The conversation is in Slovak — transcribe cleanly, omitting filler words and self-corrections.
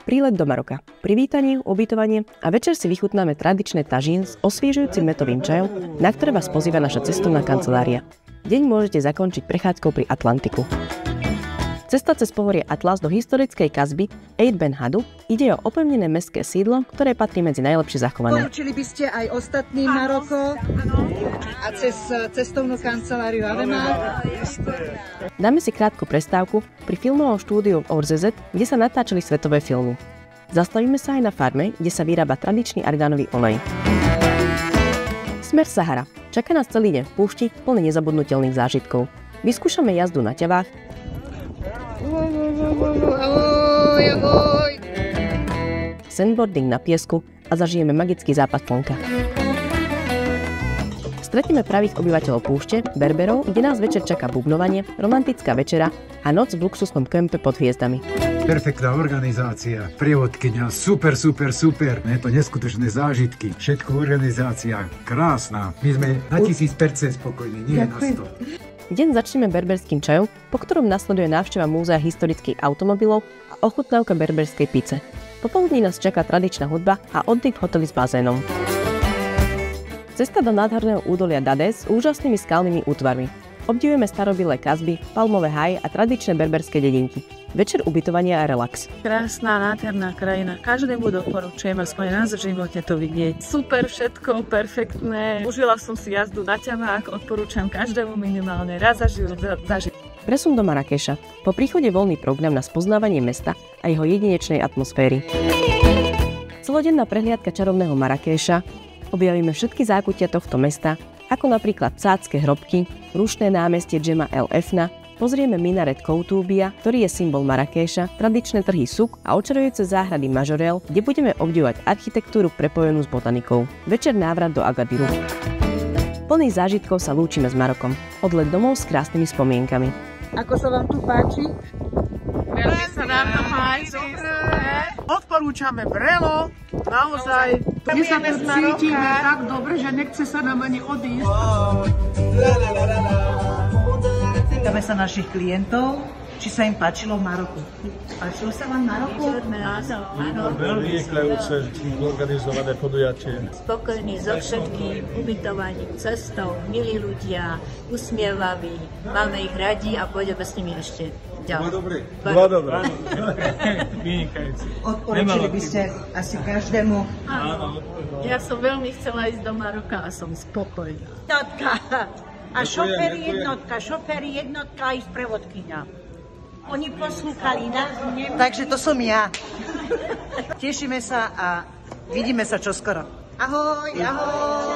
Prílet do Maroka. Privítanie, ubytovanie a večer si vychutnáme tradičné tažín s osviežujúcim metovým čajom, na ktoré vás pozýva naša cestovná kancelária. Deň môžete zakončiť prechádzkou pri Atlantiku. Cesta cez pohorie Atlas do historickej kasby Eid Ben Hadu ide o opevnené mestské sídlo, ktoré patrí medzi najlepšie zachované. Poučili by ste aj ostatní Maroko a cez cestovnú kanceláriu Avema. Dáme si krátku prestávku pri filmovom štúdiu ORZZ, kde sa natáčali svetové filmy. Zastavíme sa aj na farme, kde sa vyrába tradičný argánový olej. Smer Sahara. Čaká nás celý deň v púšti plný nezabudnutelných zážitkov. Vyskúšame jazdu na ťavách, sandboarding na piesku a zažijeme magický západ slnka. Stretneme pravých obyvateľov púšte, Berberov, kde nás večer čaká bubnovanie, romantická večera a noc v luxusnom kempe pod hviezdami. Perfektná organizácia, prievodkyňa, super. Je to neskutočné zážitky, všetko organizácia, krásna. My sme na 1000% spokojní, nie na 100. Deň začneme berberským čajom, po ktorom nasleduje návšteva múzea historických automobilov a ochutnávka berberskej pice. Popoludní nás čaká tradičná hudba a oddych v hoteli s bazénom. Cesta do nádherného údolia Dades s úžasnými skalnými útvarmi. Obdivujeme starobilé kasby, palmové háje a tradičné berberské dedinky. Večer ubytovania a relax. Krásna, nádherná krajina. Každému doporučujem aspoň raz v živote to vidieť. Super, všetko, perfektné. Užila som si jazdu na ťavách, odporúčam každému minimálne raz za život zažiť. Presun do Marrakeša. Po príchode voľný program na spoznávanie mesta a jeho jedinečnej atmosféry. Celodenná prehliadka čarovného Marrakeša. Objavíme všetky zákutia tohto mesta, ako napríklad cádzke hrobky, rušné námestie Džema El Efna, pozrieme minaret Koutúbia, ktorý je symbol Marrakeša, tradičné trhy Souk a očarujúce záhrady Majorel, kde budeme obdivovať architektúru prepojenú s botanikou. Večer návrat do Agadiru. Plný zážitkov sa lúčime s Marokom. Odlet domov s krásnymi spomienkami. Ako sa vám tu páči? Veľmi sa nám to páči. Odporúčame vrelo, naozaj. My sa tu cítime tak dobre, že nechce sa nám ani odísť. Pýtame sa našich klientov, či sa im páčilo v Maroku. Páčilo sa vám v Maroku? Veľmi vynikajúce organizované podujatie. Spokojní so všetkým, ubytovaním, cestou, milí ľudia, usmievaví, máme ich radi a pôjdeme s nimi ešte ďalej. Bolo dobré. Vynikajúce. Odporúčili by ste asi každému? Áno. Ja som veľmi chcela ísť do Maroka a som spokojná. A šofér jednotka i sprevodkyňa. Oni poslúchali nás. Takže to som ja. Tešíme sa a vidíme sa čoskoro. Ahoj, ahoj.